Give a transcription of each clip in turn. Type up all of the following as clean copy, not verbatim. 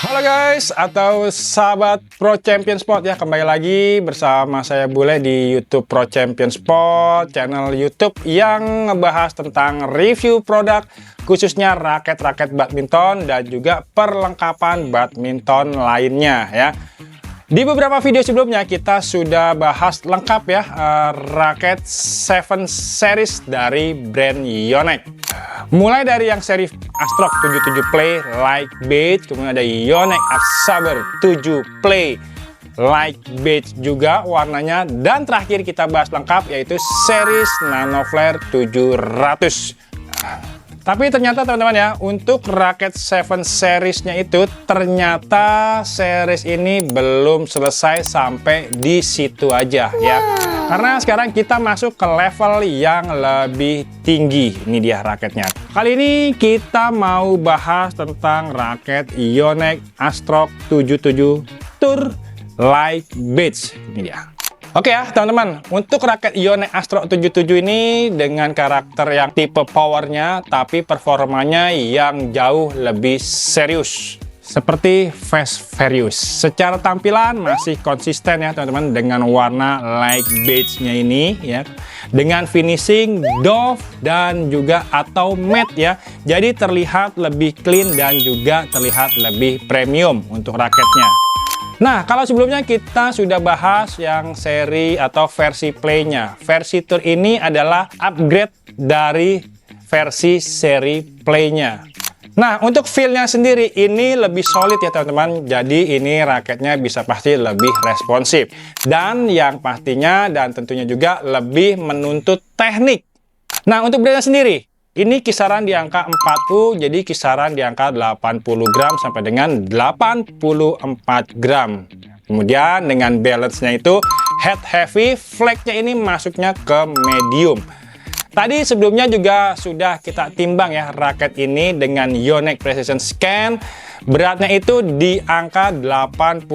Halo guys, atau sahabat Pro Champion Sport ya, kembali lagi bersama saya Bule di YouTube Pro Champion Sport, channel YouTube yang ngebahas tentang review produk khususnya raket-raket badminton dan juga perlengkapan badminton lainnya ya. Di beberapa video sebelumnya kita sudah bahas lengkap ya raket 7 series dari brand Yonex. Mulai dari yang seri Astrox 77 Play Light Beige, kemudian ada Yonex Saber 7 Play Light Beige juga warnanya, dan terakhir kita bahas lengkap yaitu series Nano Flare 700. Tapi ternyata teman-teman ya, untuk raket 7 seriesnya itu ternyata series ini belum selesai sampai di situ aja ya. Karena sekarang kita masuk ke level yang lebih tinggi. Ini dia raketnya. Kali ini kita mau bahas tentang raket Yonex Astrox 77 Tour Light Beige. Ini dia. Oke ya teman-teman, untuk raket Yonex Astrox 77 ini dengan karakter yang tipe powernya, tapi performanya yang jauh lebih serius. Seperti Fast Furious. Secara tampilan masih konsisten ya teman-teman dengan warna light beige-nya ini ya. Dengan finishing doff dan juga atau matte ya. Jadi terlihat lebih clean dan juga terlihat lebih premium untuk raketnya. Nah, kalau sebelumnya kita sudah bahas yang seri atau versi Play-nya. Versi Tour ini adalah upgrade dari versi seri Play-nya. Nah, untuk feel-nya sendiri ini lebih solid ya teman-teman. Jadi ini raketnya bisa pasti lebih responsif. Dan yang pastinya dan tentunya juga lebih menuntut teknik. Nah, untuk beratnya sendiri, ini kisaran di angka 4U, jadi kisaran di angka 80 gram sampai dengan 84 gram. Kemudian dengan balance-nya itu head heavy, flag-nya ini masuknya ke medium. Tadi sebelumnya juga sudah kita timbang ya raket ini dengan Yonex Precision Scan. Beratnya itu di angka 82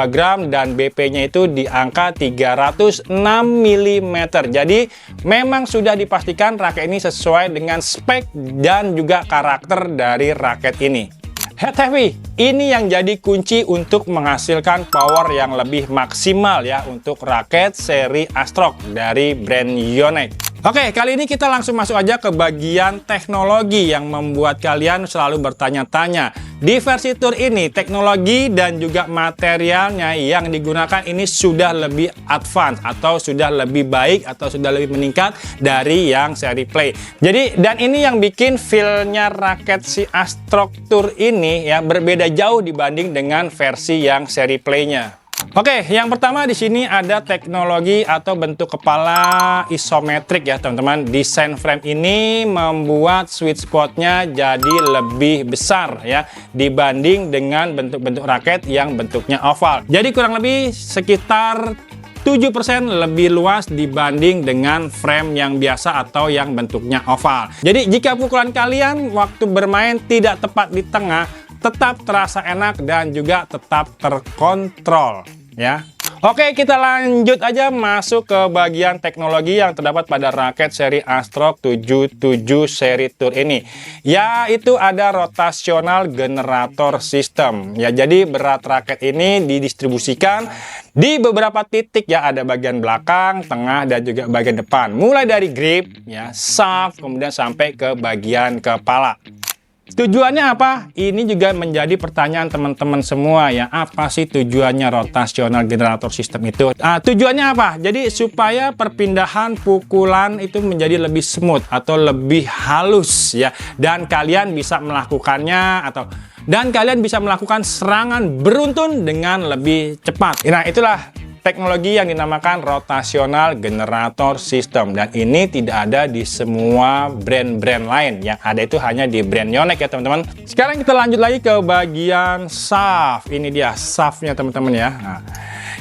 gram dan BP-nya itu di angka 306 mm. Jadi memang sudah dipastikan raket ini sesuai dengan spek dan juga karakter dari raket ini. Head heavy, ini yang jadi kunci untuk menghasilkan power yang lebih maksimal ya untuk raket seri Astrox dari brand Yonex. Oke, kali ini kita langsung masuk aja ke bagian teknologi yang membuat kalian selalu bertanya-tanya. Di versi Tour ini, teknologi dan juga materialnya yang digunakan ini sudah lebih advance atau sudah lebih baik atau sudah lebih meningkat dari yang seri Play. Jadi, dan ini yang bikin feel-nya raket si Astrox Tour ini ya berbeda jauh dibanding dengan versi yang seri Play-nya. Oke, yang pertama di sini ada teknologi atau bentuk kepala isometrik ya teman-teman. Desain frame ini membuat sweet spotnya jadi lebih besar ya dibanding dengan bentuk-bentuk raket yang bentuknya oval. Jadi kurang lebih sekitar 7% lebih luas dibanding dengan frame yang biasa atau yang bentuknya oval. Jadi jika pukulan kalian waktu bermain tidak tepat di tengah, tetap terasa enak dan juga tetap terkontrol ya. Oke, kita lanjut aja masuk ke bagian teknologi yang terdapat pada raket seri Astrox 77 seri Tour ini. Yaitu ada rotational generator system. Ya, jadi berat raket ini didistribusikan di beberapa titik ya, ada bagian belakang, tengah dan juga bagian depan. Mulai dari grip ya, shaft, kemudian sampai ke bagian kepala. Tujuannya apa? Ini juga menjadi pertanyaan teman-teman semua ya. Apa sih tujuannya rotational generator system itu? Tujuannya apa? Jadi supaya perpindahan pukulan itu menjadi lebih smooth atau lebih halus ya. Dan kalian bisa melakukannya dan kalian bisa melakukan serangan beruntun dengan lebih cepat. Nah, itulah teknologi yang dinamakan rotational generator system, dan ini tidak ada di semua brand-brand lain. Yang ada itu hanya di brand Yonex ya teman-teman. Sekarang kita lanjut lagi ke bagian shaft. Ini dia shaftnya teman-teman ya. Nah,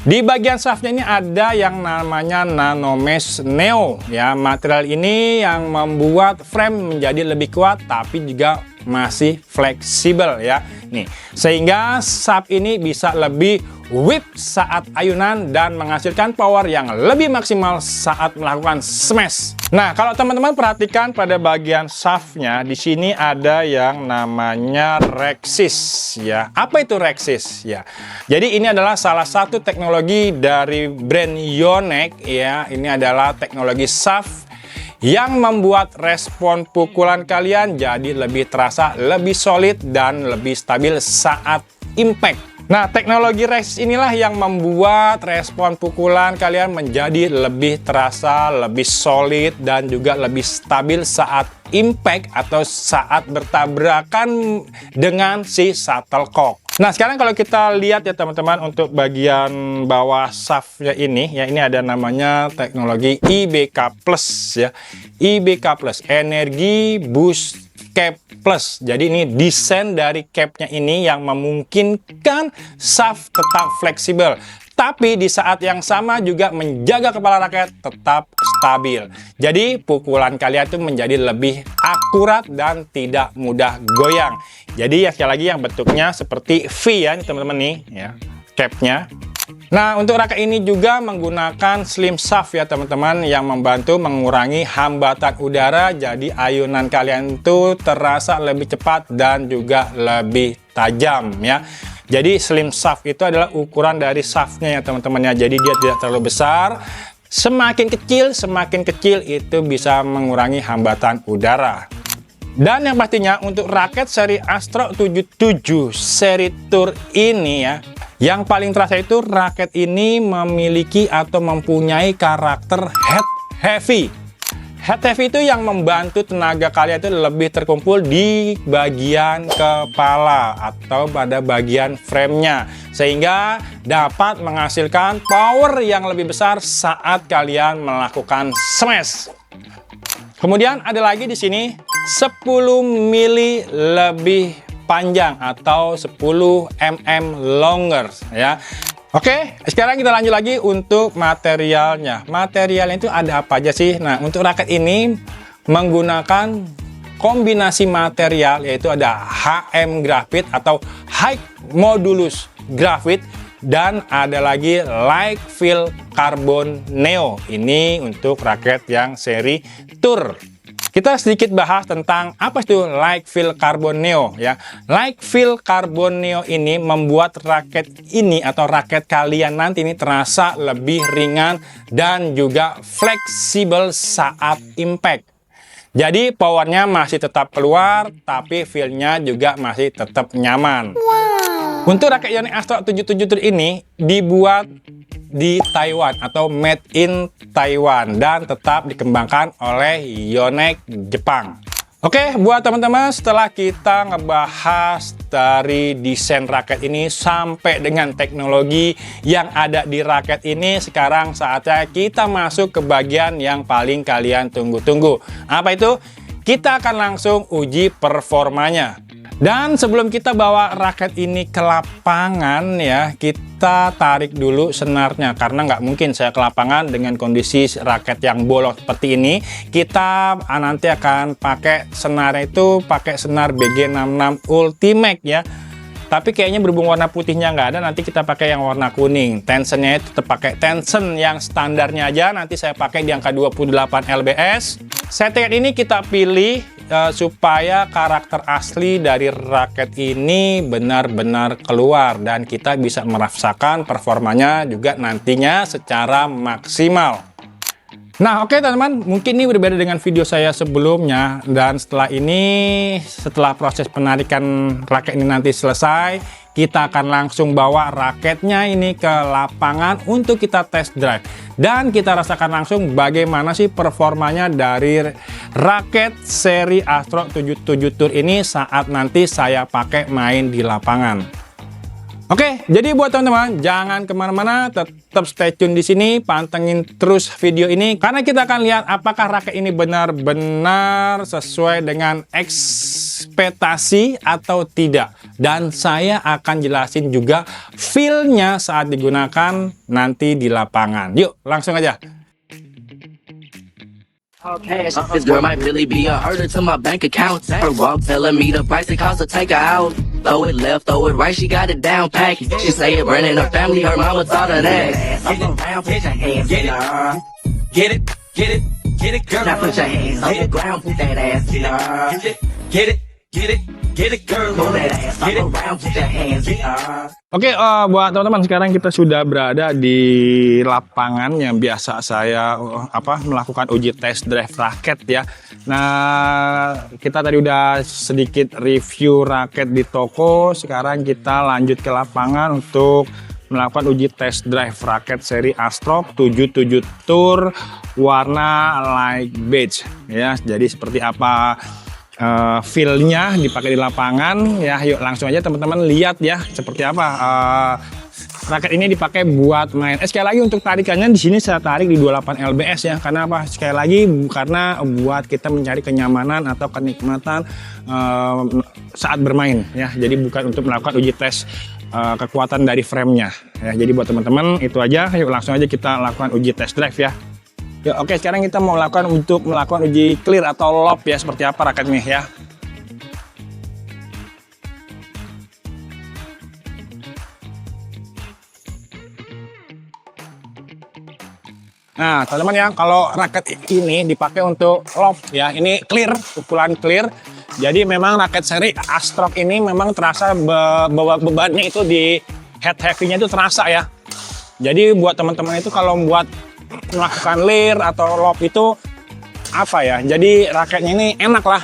di bagian shaftnya ini ada yang namanya Nanomesh Neo ya. Material ini yang membuat frame menjadi lebih kuat tapi juga masih fleksibel ya. Nih, sehingga shaft ini bisa lebih whip saat ayunan dan menghasilkan power yang lebih maksimal saat melakukan smash. Nah, kalau teman-teman perhatikan pada bagian shaftnya, di sini ada yang namanya Rexis ya. Apa itu Rexis ya? Jadi ini adalah salah satu teknologi dari brand Yonex ya. Ini adalah teknologi shaft yang membuat respon pukulan kalian jadi lebih terasa, lebih solid, dan lebih stabil saat impact. Nah, teknologi Rexis inilah yang membuat respon pukulan kalian menjadi lebih terasa, lebih solid, dan juga lebih stabil saat impact atau saat bertabrakan dengan si shuttlecock. Nah, sekarang kalau kita lihat ya teman-teman, untuk bagian bawah shaftnya ini ya, ini ada namanya teknologi IBK Plus ya. IBK Plus, Energy Boost Cap Plus. Jadi ini desain dari capnya ini yang memungkinkan shaft tetap fleksibel, tapi di saat yang sama juga menjaga kepala raket tetap stabil. Jadi pukulan kalian itu menjadi lebih akurat dan tidak mudah goyang. Jadi ya, sekali lagi yang bentuknya seperti V ya teman-teman nih ya, capnya. Nah, untuk raket ini juga menggunakan slim shaft ya teman-teman, yang membantu mengurangi hambatan udara, jadi ayunan kalian itu terasa lebih cepat dan juga lebih tajam ya. Jadi slim shaft itu adalah ukuran dari shaftnya ya teman-teman ya, jadi dia tidak terlalu besar. Semakin kecil itu bisa mengurangi hambatan udara. Dan yang pastinya untuk raket seri Astro 77 seri Tour ini ya, yang paling terasa itu raket ini memiliki atau mempunyai karakter head heavy. Head heavy itu yang membantu tenaga kalian itu lebih terkumpul di bagian kepala atau pada bagian framenya, sehingga dapat menghasilkan power yang lebih besar saat kalian melakukan smash. Kemudian ada lagi di sini 10 mili lebih panjang atau 10 mm longer ya. Oke, sekarang kita lanjut lagi untuk materialnya. Materialnya itu ada apa aja sih? Nah, untuk raket ini menggunakan kombinasi material, yaitu ada HM Graphite atau High Modulus Graphite, dan ada lagi Light Fill Carbon Neo. Ini untuk raket yang seri Tour. Kita sedikit bahas tentang apa itu Light Fill Carbon Neo ya. Light Fill Carbon Neo ini membuat raket ini atau raket kalian nanti ini terasa lebih ringan dan juga fleksibel saat impact. Jadi powernya masih tetap keluar, tapi feel-nya juga masih tetap nyaman. Untuk raket Yonex Astro 77 Tour ini dibuat di Taiwan atau made in Taiwan dan tetap dikembangkan oleh Yonex Jepang. Oke, buat teman-teman, setelah kita ngebahas dari desain raket ini sampai dengan teknologi yang ada di raket ini, sekarang saatnya kita masuk ke bagian yang paling kalian tunggu-tunggu. Apa itu? Kita akan langsung uji performanya. Dan sebelum kita bawa raket ini ke lapangan ya, kita tarik dulu senarnya, karena nggak mungkin saya ke lapangan dengan kondisi raket yang bolong seperti ini. Kita nanti akan pakai senarnya itu pakai senar BG66 Ultimate ya. Tapi kayaknya berhubung warna putihnya nggak ada, nanti kita pakai yang warna kuning. Tensionnya tetap pakai tension yang standarnya aja. Nanti saya pakai di angka 28 lbs. Settingan ini kita pilih supaya karakter asli dari raket ini benar-benar keluar dan kita bisa merasakan performanya juga nantinya secara maksimal. Nah, oke teman-teman, mungkin ini berbeda dengan video saya sebelumnya, dan setelah proses penarikan raket ini nanti selesai, kita akan langsung bawa raketnya ini ke lapangan untuk kita test drive dan kita rasakan langsung bagaimana sih performanya dari raket seri Astro 77 Tour ini saat nanti saya pakai main di lapangan. Oke, jadi buat teman-teman jangan kemana-mana, tetap stay tune di sini, pantengin terus video ini karena kita akan lihat apakah raket ini benar-benar sesuai dengan ekspektasi atau tidak. Dan saya akan jelasin juga feel-nya saat digunakan nanti di lapangan. Yuk, langsung aja. Cash. This girl might really be a herder to my bank account. Her walk telling me the price it costs to take her out. throw it left, throw it right. She got it down package. She say it running her family, her mama taught her that. Up around, put your hands in the air. Get it, get it, get it, girl. Now put your hands on the ground, put that ass in the air. Get it, get it, get it, girl. Move that ass up around, put your hands in the air. Oke, buat teman-teman, sekarang kita sudah berada di lapangan yang biasa saya melakukan uji test drive raket ya. Nah, kita tadi udah sedikit review raket di toko. Sekarang kita lanjut ke lapangan untuk melakukan uji test drive raket seri Astrok 77 Tour warna light beige ya. Jadi seperti apa feel-nya dipakai di lapangan ya. Yuk langsung aja teman-teman lihat ya seperti apa raket ini dipakai buat main. Sekali lagi untuk tarikannya di sini saya tarik di 28 lbs ya. Karena apa? Sekali lagi karena buat kita mencari kenyamanan atau kenikmatan saat bermain ya. Jadi bukan untuk melakukan uji tes kekuatan dari framenya ya. Jadi buat teman-teman itu aja. Yuk langsung aja kita lakukan uji test drive ya. Ya, oke, sekarang kita mau melakukan uji clear atau lob ya, seperti apa raket ini ya. Nah, teman-teman ya, kalau raket ini dipakai untuk lob ya, ini clear, ukuran clear. Jadi memang raket seri Astrok ini memang terasa bebannya itu di head heavy-nya itu terasa ya. Jadi buat teman-teman itu kalau buat melakukan clear atau lob itu apa ya, jadi raketnya ini enak lah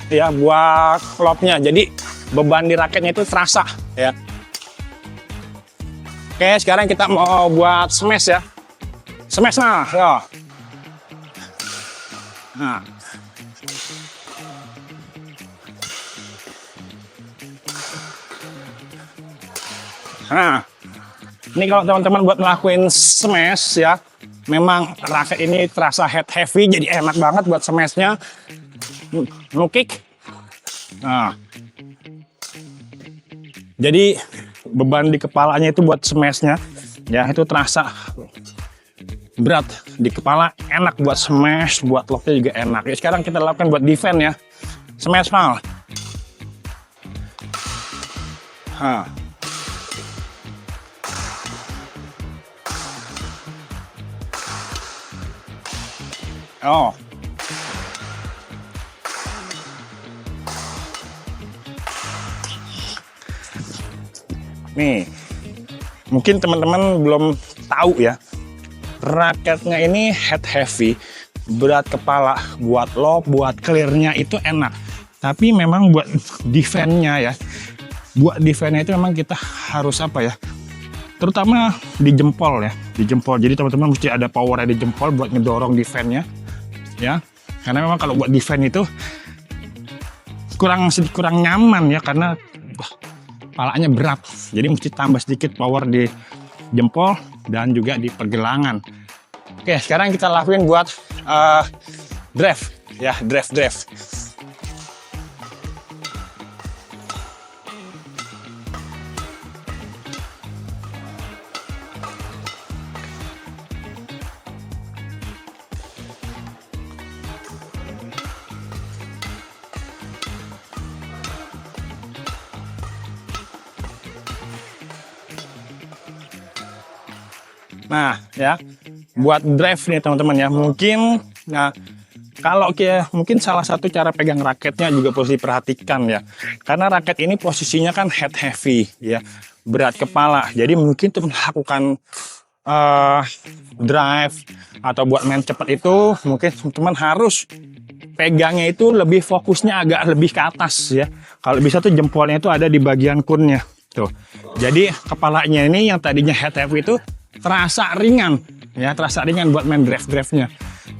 ya buat lobnya, jadi beban di raketnya itu terasa ya. Oke, sekarang kita mau buat smash ya, smash nah ya. Nah, ini kalau teman-teman buat ngelakuin smash ya, memang raket ini terasa head heavy, jadi enak banget buat smashnya. No kick. Nah, jadi beban di kepalanya itu buat smashnya ya itu terasa berat di kepala, enak buat smash, buat locknya juga enak. Ya, sekarang kita lakukan buat defense ya, smash mal. Oh, nih mungkin teman-teman belum tahu ya, raketnya ini head heavy, berat kepala, buat lob, buat clearnya itu enak. Tapi memang buat defense-nya ya, buat defense-nya itu memang kita harus apa ya, terutama di jempol ya, di jempol. Jadi teman-teman mesti ada power di jempol buat ngedorong defense-nya ya, karena memang kalau buat defense itu kurang nyaman ya, karena kepalanya berat, jadi mesti tambah sedikit power di jempol dan juga di pergelangan. Oke, sekarang kita lakuin buat drive ya, drive. Nah ya, buat drive nih teman-teman ya, mungkin mungkin salah satu cara pegang raketnya juga perlu diperhatikan ya, karena raket ini posisinya kan head heavy ya, berat kepala. Jadi mungkin untuk melakukan drive atau buat main cepat itu mungkin teman-teman harus pegangnya itu lebih fokusnya agak lebih ke atas ya. Kalau bisa tuh jempolnya itu ada di bagian kunnya tuh. Jadi kepalanya ini yang tadinya head heavy itu terasa ringan ya, terasa ringan buat main drive-nya.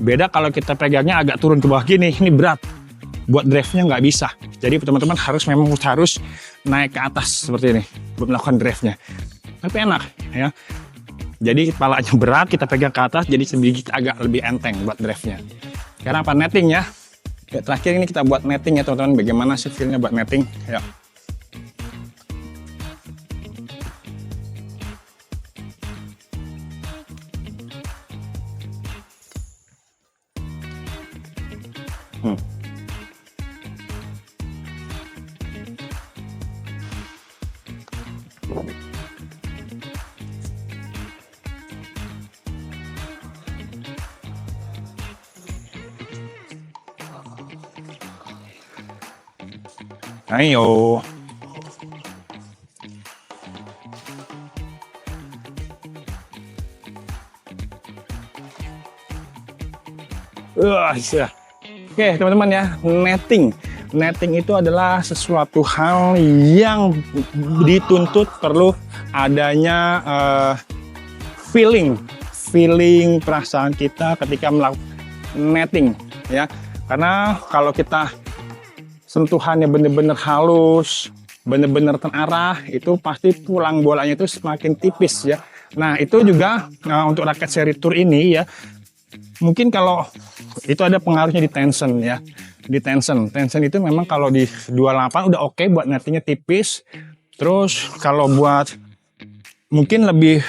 Beda kalau kita pegangnya agak turun ke bawah gini, ini berat. Buat drive-nya nggak bisa. Jadi teman-teman harus naik ke atas seperti ini buat melakukan drive-nya. Tapi enak ya. Jadi kepalanya berat, kita pegang ke atas, jadi sedikit agak lebih enteng buat drive-nya. Sekarang apa, netting ya. Terakhir ini kita buat netting ya teman-teman. Bagaimana sih feel-nya buat netting ya. Ayo. Iya. Oke, teman-teman ya, netting. Netting itu adalah sesuatu hal yang dituntut perlu adanya feeling perasaan kita ketika melakukan netting ya. Karena kalau kita sentuhannya bener-bener halus, bener-bener terarah, itu pasti pulang bolanya itu semakin tipis ya. Nah, itu juga untuk raket seri Tour ini ya, mungkin kalau itu ada pengaruhnya di tension ya. Di tension itu memang kalau di 28 udah oke buat nettingnya tipis. Terus kalau buat mungkin lebih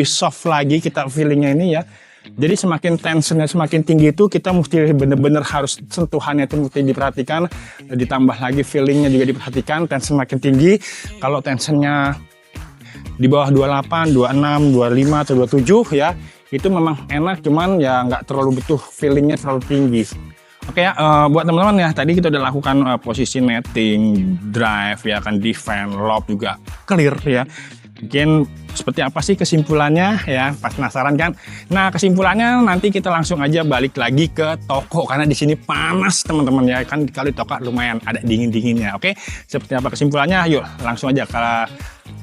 soft lagi kita feelingnya ini ya. Jadi semakin tensionnya semakin tinggi itu kita mesti bener-bener harus sentuhannya itu mesti diperhatikan. Ditambah lagi feelingnya juga diperhatikan. Tension semakin tinggi. Kalau tensionnya di bawah 28, 26, 25 atau 27 ya, itu memang enak, cuman ya nggak terlalu butuh feelingnya terlalu tinggi. Oke ya, buat teman-teman ya, tadi kita udah lakukan posisi netting, drive ya kan, defend, lob juga clear ya. Mungkin seperti apa sih kesimpulannya ya, pas penasaran kan? Nah, kesimpulannya nanti kita langsung aja balik lagi ke toko karena di sini panas teman-teman ya, kan kalau di toko lumayan ada dingin-dinginnya. Oke, seperti apa kesimpulannya? Yuk langsung aja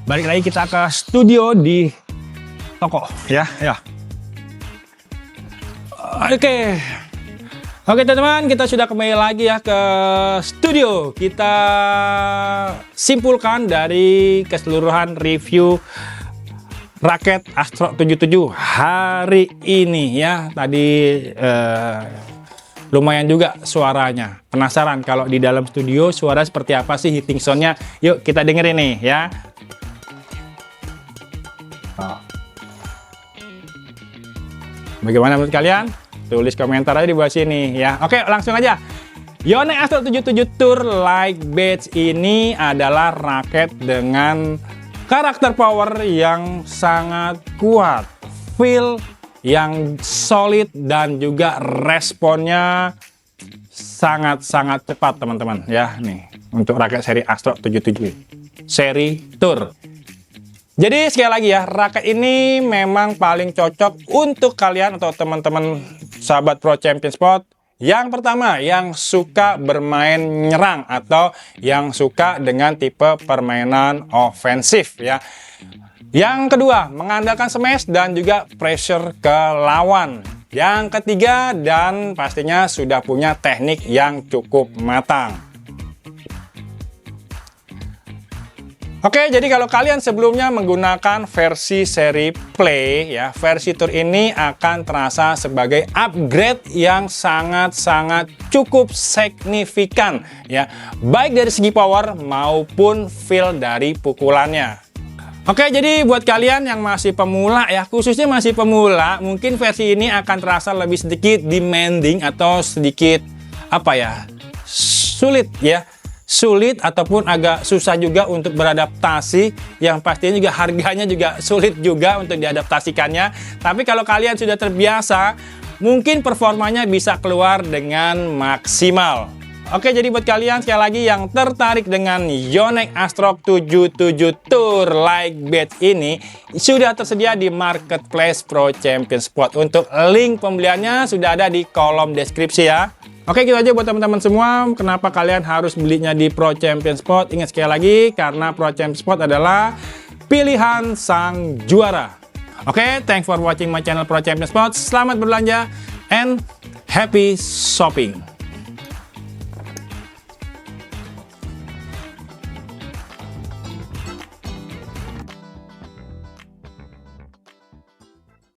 balik lagi kita ke studio di toko ya. Oke teman-teman, kita sudah kembali lagi ya ke studio. Kita simpulkan dari keseluruhan review raket Astro 77 hari ini ya. Tadi lumayan juga suaranya. Penasaran kalau di dalam studio suara seperti apa sih hitting soundnya? Yuk kita dengerin nih ya. Bagaimana menurut kalian? Tulis komentar aja di bawah sini ya. Oke, langsung aja. Yonex Astro 77 Tour Light Badge ini adalah raket dengan karakter power yang sangat kuat, feel yang solid, dan juga responnya sangat-sangat cepat teman-teman ya. Nih, untuk raket seri Astro 77 seri Tour. Jadi sekali lagi ya, raket ini memang paling cocok untuk kalian atau teman-teman sahabat Pro Champion Sport. Yang pertama, yang suka bermain nyerang atau yang suka dengan tipe permainan ofensif ya. Yang kedua, mengandalkan smash dan juga pressure ke lawan. Yang ketiga, dan pastinya sudah punya teknik yang cukup matang. Oke, jadi kalau kalian sebelumnya menggunakan versi seri Play ya, versi Tour ini akan terasa sebagai upgrade yang sangat-sangat cukup signifikan ya, baik dari segi power maupun feel dari pukulannya. Oke, jadi buat kalian yang masih pemula ya, khususnya masih pemula, mungkin versi ini akan terasa lebih sedikit demanding atau sedikit apa ya, sulit ya. Sulit ataupun agak susah juga untuk beradaptasi, yang pastinya juga harganya juga sulit juga untuk diadaptasikannya. Tapi kalau kalian sudah terbiasa, mungkin performanya bisa keluar dengan maksimal. Oke, jadi buat kalian sekali lagi yang tertarik dengan Yonex Astro 77 Tour Light Badge ini, sudah tersedia di marketplace Pro Champion Sport. Untuk link pembeliannya sudah ada di kolom deskripsi ya. Oke, gitu aja buat teman-teman semua. Kenapa kalian harus belinya di Pro Champion Sport? Ingat sekali lagi, karena Pro Champion Sport adalah pilihan sang juara. Oke, thanks for watching my channel Pro Champion Sport. Selamat berbelanja and happy shopping.